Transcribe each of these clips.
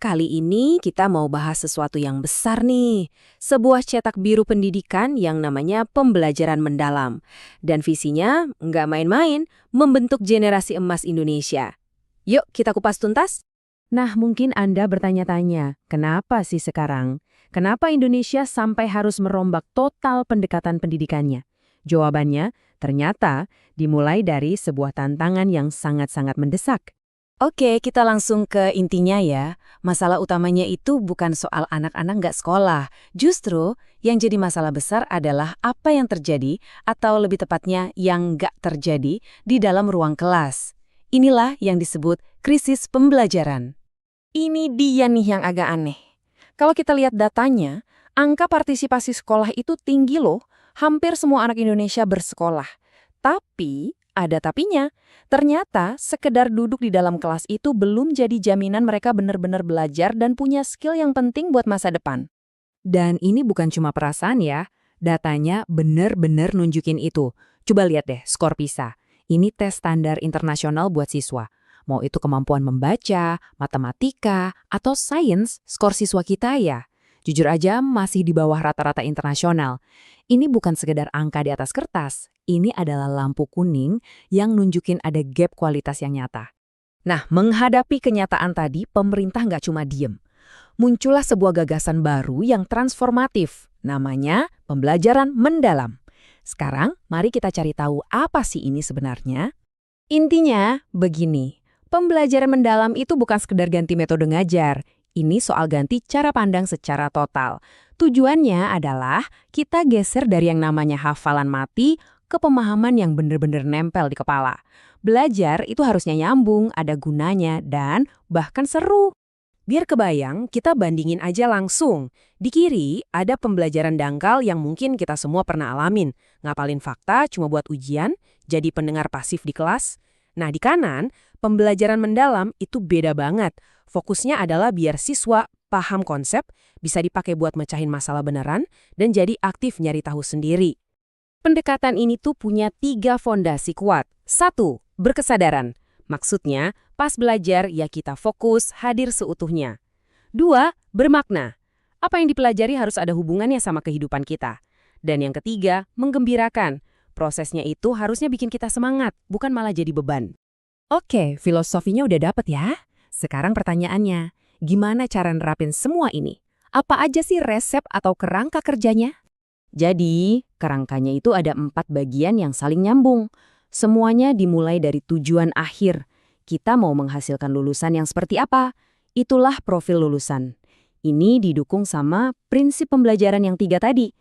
Kali ini kita mau bahas sesuatu yang besar nih. Sebuah cetak biru pendidikan yang namanya pembelajaran mendalam. Dan visinya nggak main-main, membentuk generasi emas Indonesia. Yuk kita kupas tuntas. Nah, mungkin Anda bertanya-tanya, kenapa sih sekarang? Kenapa Indonesia sampai harus merombak total pendekatan pendidikannya? Jawabannya, ternyata dimulai dari sebuah tantangan yang sangat-sangat mendesak. Oke, kita langsung ke intinya ya. Masalah utamanya itu bukan soal anak-anak nggak sekolah. Justru yang jadi masalah besar adalah apa yang terjadi, atau lebih tepatnya yang nggak terjadi, di dalam ruang kelas. Inilah yang disebut krisis pembelajaran. Ini dia nih yang agak aneh. Kalau kita lihat datanya, angka partisipasi sekolah itu tinggi loh. Hampir semua anak Indonesia bersekolah. Tapi, ada tapinya. Ternyata, sekedar duduk di dalam kelas itu belum jadi jaminan mereka benar-benar belajar dan punya skill yang penting buat masa depan. Dan ini bukan cuma perasaan ya, datanya benar-benar nunjukin itu. Coba lihat deh skor PISA. Ini tes standar internasional buat siswa. Mau itu kemampuan membaca, matematika, atau sains, skor siswa kita ya. Jujur aja masih di bawah rata-rata internasional. Ini bukan sekedar angka di atas kertas, ini adalah lampu kuning yang nunjukin ada gap kualitas yang nyata. Nah, menghadapi kenyataan tadi, pemerintah nggak cuma diem. Muncullah sebuah gagasan baru yang transformatif, namanya pembelajaran mendalam. Sekarang, mari kita cari tahu apa sih ini sebenarnya. Intinya, begini. Pembelajaran mendalam itu bukan sekedar ganti metode ngajar. Ini soal ganti cara pandang secara total. Tujuannya adalah kita geser dari yang namanya hafalan mati ke pemahaman yang benar-benar nempel di kepala. Belajar itu harusnya nyambung, ada gunanya, dan bahkan seru. Biar kebayang, kita bandingin aja langsung. Di kiri, ada pembelajaran dangkal yang mungkin kita semua pernah alamin. Ngapalin fakta cuma buat ujian, jadi pendengar pasif di kelas. Nah, di kanan, pembelajaran mendalam itu beda banget. Fokusnya adalah biar siswa paham konsep, bisa dipakai buat mecahin masalah beneran, dan jadi aktif nyari tahu sendiri. Pendekatan ini tuh punya 3 fondasi kuat. 1. Berkesadaran. Maksudnya, pas belajar ya kita fokus, hadir seutuhnya. 2. Bermakna. Apa yang dipelajari harus ada hubungannya sama kehidupan kita. Dan yang ketiga, menggembirakan. Prosesnya itu harusnya bikin kita semangat, bukan malah jadi beban. Oke, filosofinya udah dapet ya. Sekarang pertanyaannya, gimana cara nerapin semua ini? Apa aja sih resep atau kerangka kerjanya? Jadi, kerangkanya itu ada 4 bagian yang saling nyambung. Semuanya dimulai dari tujuan akhir. Kita mau menghasilkan lulusan yang seperti apa? Itulah profil lulusan. Ini didukung sama prinsip pembelajaran yang 3 tadi.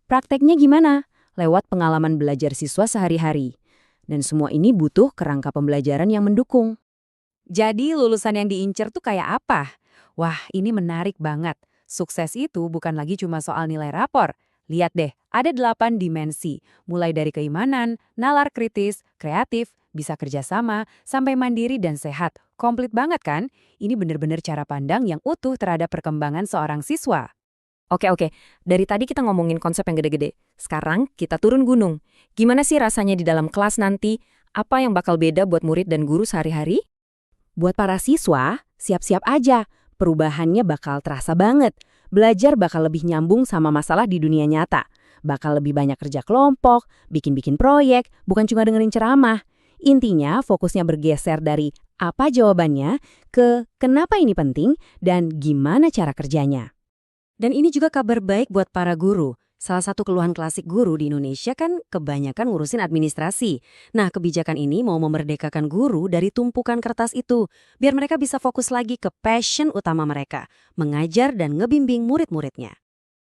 Prakteknya gimana? Lewat pengalaman belajar siswa sehari-hari. Dan semua ini butuh kerangka pembelajaran yang mendukung. Jadi lulusan yang diincer tuh kayak apa? Wah, ini menarik banget. Sukses itu bukan lagi cuma soal nilai rapor. Lihat deh, ada 8 dimensi. Mulai dari keimanan, nalar kritis, kreatif, bisa kerjasama, sampai mandiri dan sehat. Komplit banget kan? Ini benar-benar cara pandang yang utuh terhadap perkembangan seorang siswa. Oke. Dari tadi kita ngomongin konsep yang gede-gede. Sekarang kita turun gunung. Gimana sih rasanya di dalam kelas nanti? Apa yang bakal beda buat murid dan guru sehari-hari? Buat para siswa, siap-siap aja. Perubahannya bakal terasa banget. Belajar bakal lebih nyambung sama masalah di dunia nyata. Bakal lebih banyak kerja kelompok, bikin-bikin proyek, bukan cuma dengerin ceramah. Intinya fokusnya bergeser dari apa jawabannya ke kenapa ini penting dan gimana cara kerjanya. Dan ini juga kabar baik buat para guru. Salah satu keluhan klasik guru di Indonesia kan kebanyakan ngurusin administrasi. Nah, kebijakan ini mau memerdekakan guru dari tumpukan kertas itu, biar mereka bisa fokus lagi ke passion utama mereka, mengajar dan ngebimbing murid-muridnya.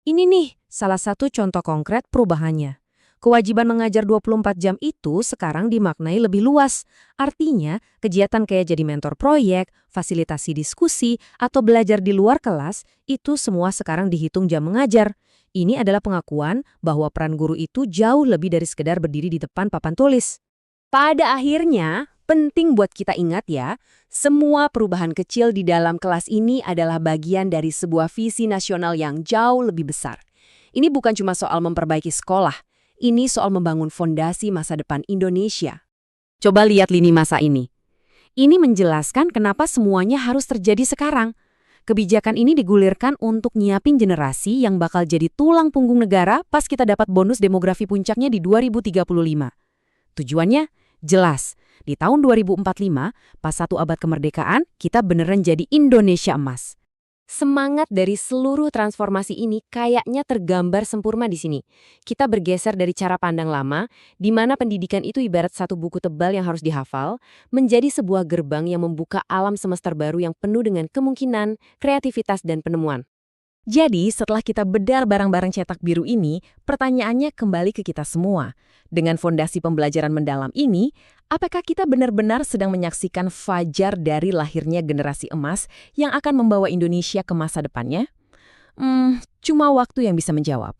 Ini nih, salah satu contoh konkret perubahannya. Kewajiban mengajar 24 jam itu sekarang dimaknai lebih luas. Artinya, kegiatan kayak jadi mentor proyek, fasilitasi diskusi, atau belajar di luar kelas, itu semua sekarang dihitung jam mengajar. Ini adalah pengakuan bahwa peran guru itu jauh lebih dari sekedar berdiri di depan papan tulis. Pada akhirnya, penting buat kita ingat ya, semua perubahan kecil di dalam kelas ini adalah bagian dari sebuah visi nasional yang jauh lebih besar. Ini bukan cuma soal memperbaiki sekolah, ini soal membangun fondasi masa depan Indonesia. Coba lihat lini masa ini. Ini menjelaskan kenapa semuanya harus terjadi sekarang. Kebijakan ini digulirkan untuk nyiapin generasi yang bakal jadi tulang punggung negara pas kita dapat bonus demografi puncaknya di 2035. Tujuannya jelas, di tahun 2045, pas 1 abad kemerdekaan, kita beneran jadi Indonesia emas. Semangat dari seluruh transformasi ini kayaknya tergambar sempurna di sini. Kita bergeser dari cara pandang lama, di mana pendidikan itu ibarat satu buku tebal yang harus dihafal, menjadi sebuah gerbang yang membuka alam semesta baru yang penuh dengan kemungkinan, kreativitas, dan penemuan. Jadi, setelah kita bedar barang-barang cetak biru ini, pertanyaannya kembali ke kita semua. Dengan fondasi pembelajaran mendalam ini, apakah kita benar-benar sedang menyaksikan fajar dari lahirnya generasi emas yang akan membawa Indonesia ke masa depannya? Cuma waktu yang bisa menjawab.